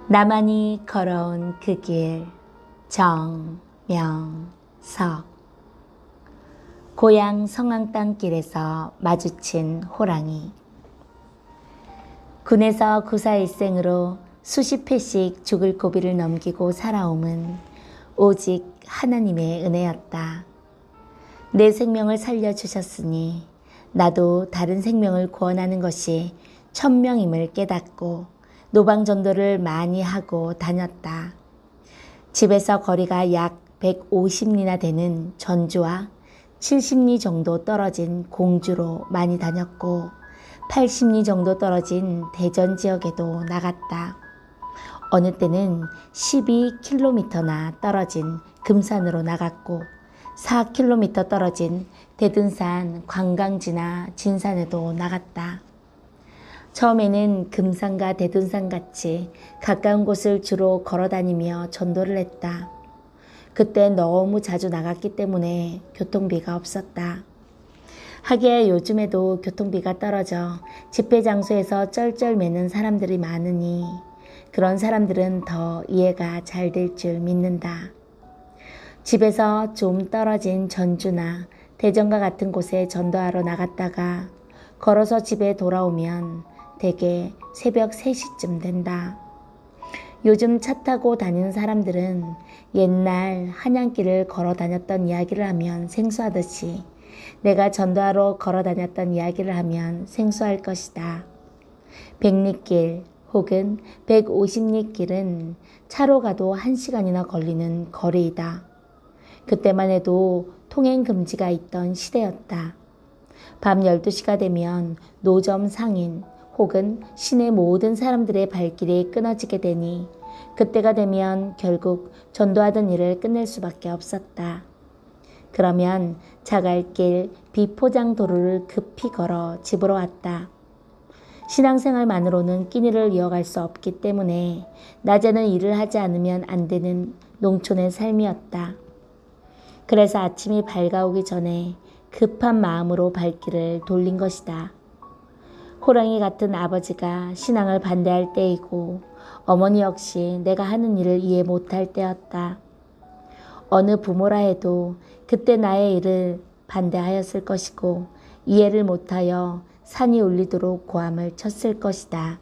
나만이 걸어온 그 길, 정명석. 고향 성황땅길에서 마주친 호랑이. 군에서 구사일생으로 수십 회씩 죽을 고비를 넘기고 살아옴은 오직 하나님의 은혜였다. 내 생명을 살려주셨으니 나도 다른 생명을 구원하는 것이 천명임을 깨닫고 노방전도를 많이 하고 다녔다. 집에서 거리가 약 150리나 되는 전주와 70리 정도 떨어진 공주로 많이 다녔고 80리 정도 떨어진 대전 지역에도 나갔다. 어느 때는 12km나 떨어진 금산으로 나갔고 4km 떨어진 대둔산 관광지나 진산에도 나갔다. 처음에는 금산과 대둔산 같이 가까운 곳을 주로 걸어다니며 전도를 했다. 그때 너무 자주 나갔기 때문에 교통비가 없었다. 하기야 요즘에도 교통비가 떨어져 집회 장소에서 쩔쩔매는 사람들이 많으니 그런 사람들은 더 이해가 잘 될 줄 믿는다. 집에서 좀 떨어진 전주나 대전과 같은 곳에 전도하러 나갔다가 걸어서 집에 돌아오면 대개 새벽 3시쯤 된다. 요즘 차 타고 다니는 사람들은 옛날 한양길을 걸어 다녔던 이야기를 하면 생소하듯이 내가 전도하러 걸어 다녔던 이야기를 하면 생소할 것이다. 100리길 혹은 150리 길은 차로 가도 1시간이나 걸리는 거리이다. 그때만 해도 통행 금지가 있던 시대였다. 밤 12시가 되면 노점 상인 혹은 시내 모든 사람들의 발길이 끊어지게 되니 그때가 되면 결국 전도하던 일을 끝낼 수밖에 없었다. 그러면 자갈길 비포장 도로를 급히 걸어 집으로 왔다. 신앙생활만으로는 끼니를 이어갈 수 없기 때문에 낮에는 일을 하지 않으면 안 되는 농촌의 삶이었다. 그래서 아침이 밝아오기 전에 급한 마음으로 발길을 돌린 것이다. 호랑이 같은 아버지가 신앙을 반대할 때이고 어머니 역시 내가 하는 일을 이해 못할 때였다. 어느 부모라 해도 그때 나의 일을 반대하였을 것이고 이해를 못하여 산이 울리도록 고함을 쳤을 것이다.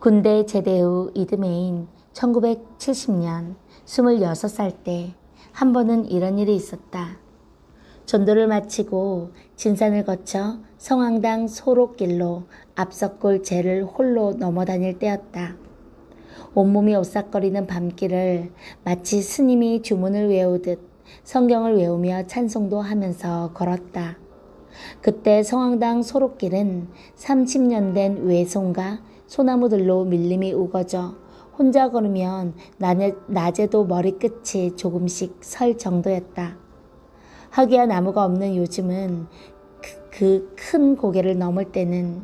군대 제대 후 이듬해인 1970년 26살 때 한 번은 이런 일이 있었다. 전도를 마치고 진산을 거쳐 성황당 소록길로 앞서골 제를 홀로 넘어다닐 때였다. 온몸이 오싹거리는 밤길을 마치 스님이 주문을 외우듯 성경을 외우며 찬송도 하면서 걸었다. 그때 성황당 소록길은 30년 된 외송과 소나무들로 밀림이 우거져 혼자 걸으면 낮에도 머리끝이 조금씩 설 정도였다. 하기야 나무가 없는 요즘은 그 큰 고개를 넘을 때는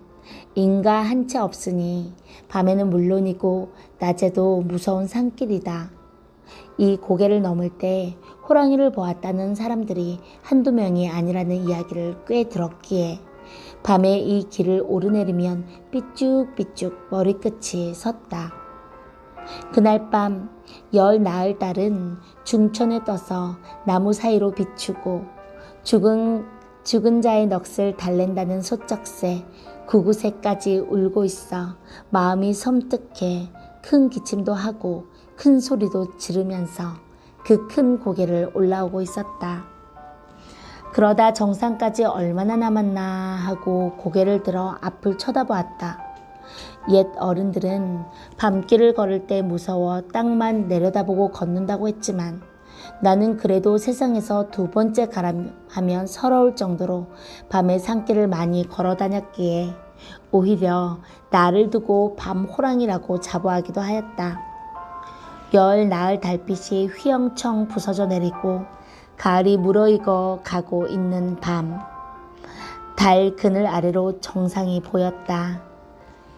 인가 한 채 없으니 밤에는 물론이고 낮에도 무서운 산길이다. 이 고개를 넘을 때 호랑이를 보았다는 사람들이 한두 명이 아니라는 이야기를 꽤 들었기에 밤에 이 길을 오르내리면 삐쭉삐쭉 머리끝이 섰다. 그날 밤 열 나흘 달은 중천에 떠서 나무 사이로 비추고 죽은 자의 넋을 달랜다는 소쩍새 구구새까지 울고 있어 마음이 섬뜩해 큰 기침도 하고 큰 소리도 지르면서 그 큰 고개를 올라오고 있었다. 그러다 정상까지 얼마나 남았나 하고 고개를 들어 앞을 쳐다보았다. 옛 어른들은 밤길을 걸을 때 무서워 땅만 내려다보고 걷는다고 했지만 나는 그래도 세상에서 두 번째 가라 하면 서러울 정도로 밤에 산길을 많이 걸어 다녔기에 오히려 나를 두고 밤 호랑이라고 자부하기도 하였다. 열 나흘 달빛이 휘영청 부서져 내리고 가을이 무르익어 가고 있는 밤, 달 그늘 아래로 정상이 보였다.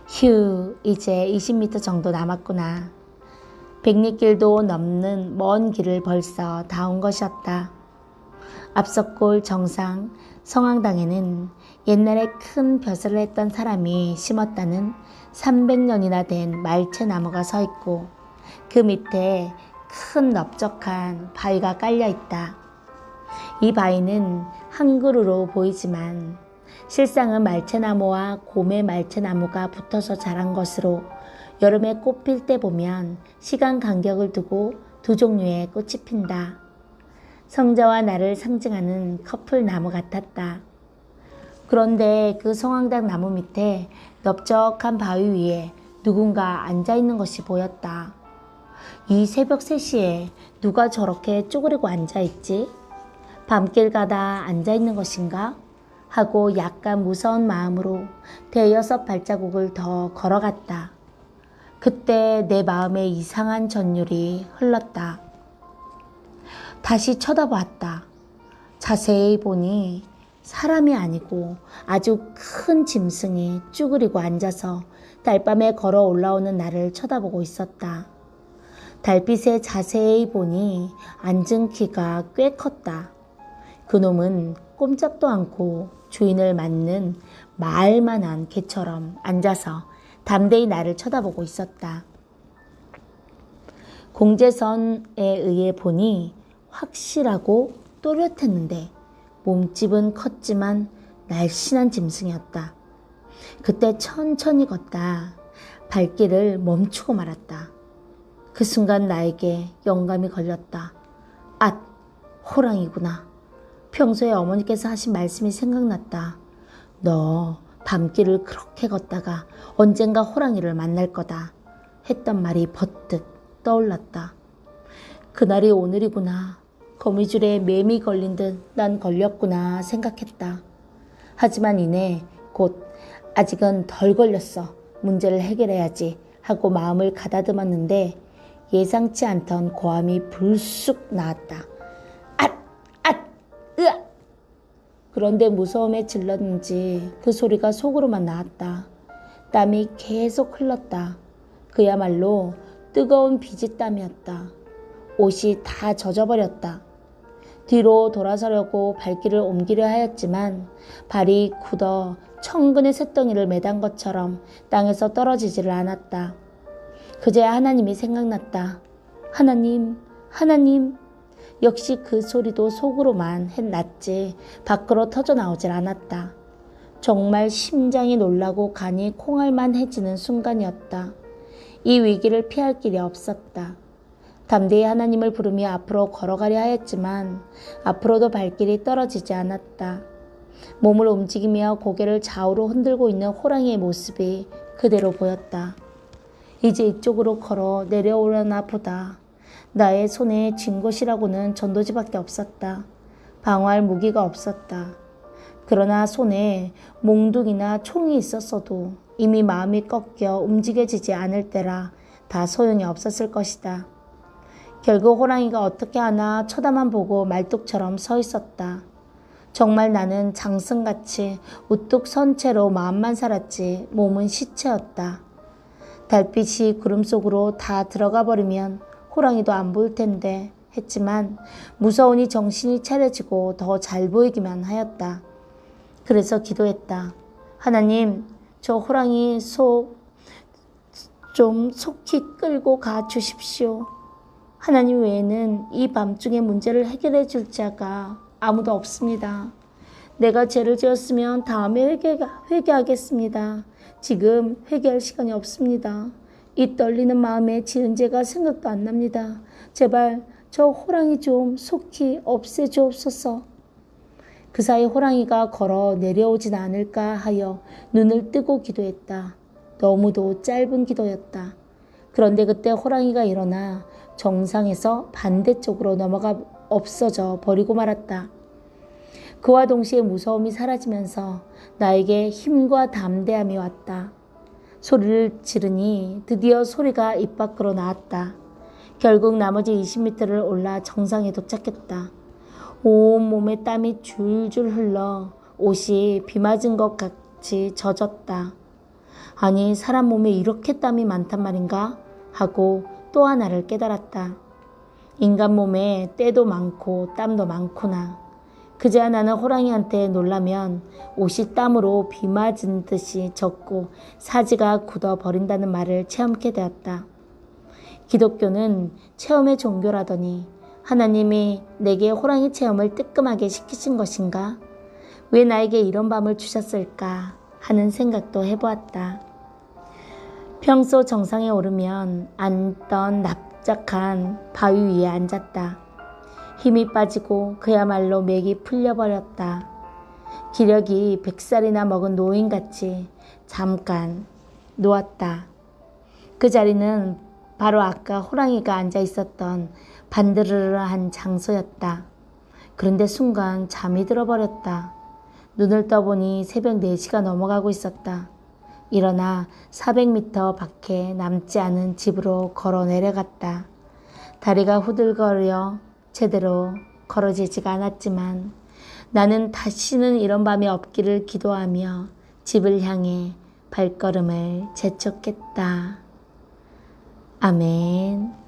휴, 이제 20m 정도 남았구나. 백리길도 넘는 먼 길을 벌써 다 온 것이었다. 앞서골 정상 성황당에는 옛날에 큰 벼슬을 했던 사람이 심었다는 300년이나 된 말채나무가 서 있고 그 밑에 큰 넓적한 바위가 깔려 있다. 이 바위는 한 그루로 보이지만 실상은 말채나무와 고매 말채나무가 붙어서 자란 것으로 여름에 꽃 필 때 보면 시간 간격을 두고 두 종류의 꽃이 핀다. 성자와 나를 상징하는 커플 나무 같았다. 그런데 그 성황당 나무 밑에 넓적한 바위 위에 누군가 앉아있는 것이 보였다. 이 새벽 3시에 누가 저렇게 쪼그리고 앉아있지? 밤길 가다 앉아있는 것인가? 하고 약간 무서운 마음으로 대여섯 발자국을 더 걸어갔다. 그때 내 마음에 이상한 전율이 흘렀다. 다시 쳐다보았다. 자세히 보니 사람이 아니고 아주 큰 짐승이 쭈그리고 앉아서 달밤에 걸어 올라오는 나를 쳐다보고 있었다. 달빛에 자세히 보니 앉은 키가 꽤 컸다. 그놈은 꼼짝도 않고 주인을 맞는 말만한 개처럼 앉아서 담대히 나를 쳐다보고 있었다. 공제선에 의해 보니 확실하고 또렷했는데 몸집은 컸지만 날씬한 짐승이었다. 그때 천천히 걷다 발길을 멈추고 말았다. 그 순간 나에게 영감이 걸렸다. 앗, 호랑이구나. 평소에 어머니께서 하신 말씀이 생각났다. 너 밤길을 그렇게 걷다가 언젠가 호랑이를 만날 거다 했던 말이 버뜩 떠올랐다. 그날이 오늘이구나. 거미줄에 매미 걸린 듯 난 걸렸구나 생각했다. 하지만 이내 곧 아직은 덜 걸렸어. 문제를 해결해야지 하고 마음을 가다듬었는데 예상치 않던 고함이 불쑥 나왔다. 앗! 앗! 으악! 그런데 무서움에 질렀는지 그 소리가 속으로만 나왔다. 땀이 계속 흘렀다. 그야말로 뜨거운 비지땀이었다. 옷이 다 젖어버렸다. 뒤로 돌아서려고 발길을 옮기려 하였지만 발이 굳어 천근의 쇳덩이를 매단 것처럼 땅에서 떨어지지를 않았다. 그제야 하나님이 생각났다. 하나님, 하나님. 역시 그 소리도 속으로만 났지 밖으로 터져나오질 않았다. 정말 심장이 놀라고 간이 콩알만해지는 순간이었다. 이 위기를 피할 길이 없었다. 담대히 하나님을 부르며 앞으로 걸어가려 하였지만 앞으로도 발길이 떨어지지 않았다. 몸을 움직이며 고개를 좌우로 흔들고 있는 호랑이의 모습이 그대로 보였다. 이제 이쪽으로 걸어 내려오려나 보다. 나의 손에 쥔 것이라고는 전도지밖에 없었다. 방어할 무기가 없었다. 그러나 손에 몽둥이나 총이 있었어도 이미 마음이 꺾여 움직여지지 않을 때라 다 소용이 없었을 것이다. 결국 호랑이가 어떻게 하나 쳐다만 보고 말뚝처럼 서 있었다. 정말 나는 장승같이 우뚝 선 채로 마음만 살았지 몸은 시체였다. 달빛이 구름 속으로 다 들어가 버리면 호랑이도 안 보일 텐데 했지만 무서우니 정신이 차려지고 더 잘 보이기만 하였다. 그래서 기도했다. 하나님, 저 호랑이 좀 속히 끌고 가 주십시오. 하나님 외에는 이 밤중에 문제를 해결해 줄 자가 아무도 없습니다. 내가 죄를 지었으면 다음에 회개하겠습니다. 지금 회개할 시간이 없습니다. 이 떨리는 마음에 지은 죄가 생각도 안 납니다. 제발 저 호랑이 좀 속히 없애주옵소서. 그 사이 호랑이가 걸어 내려오진 않을까 하여 눈을 뜨고 기도했다. 너무도 짧은 기도였다. 그런데 그때 호랑이가 일어나 정상에서 반대쪽으로 넘어가 없어져 버리고 말았다. 그와 동시에 무서움이 사라지면서 나에게 힘과 담대함이 왔다. 소리를 지르니 드디어 소리가 입 밖으로 나왔다. 결국 나머지 20m를 올라 정상에 도착했다. 온몸에 땀이 줄줄 흘러 옷이 비 맞은 것 같이 젖었다. 아니 사람 몸에 이렇게 땀이 많단 말인가? 하고 또 하나를 깨달았다. 인간 몸에 때도 많고 땀도 많구나. 그제야 나는 호랑이한테 놀라면 옷이 땀으로 비 맞은 듯이 젖고 사지가 굳어버린다는 말을 체험케 되었다. 기독교는 체험의 종교라더니 하나님이 내게 호랑이 체험을 뜨끔하게 시키신 것인가? 왜 나에게 이런 밤을 주셨을까? 하는 생각도 해보았다. 평소 정상에 오르면 앉던 납작한 바위 위에 앉았다. 힘이 빠지고 그야말로 맥이 풀려버렸다. 기력이 100살이나 먹은 노인같이 잠깐 누웠다. 그 자리는 바로 아까 호랑이가 앉아 있었던 반드르르한 장소였다. 그런데 순간 잠이 들어버렸다. 눈을 떠보니 새벽 4시가 넘어가고 있었다. 일어나 400m 밖에 남지 않은 집으로 걸어 내려갔다. 다리가 후들거려 제대로 걸어지지가 않았지만 나는 다시는 이런 밤이 없기를 기도하며 집을 향해 발걸음을 재촉했다. 아멘.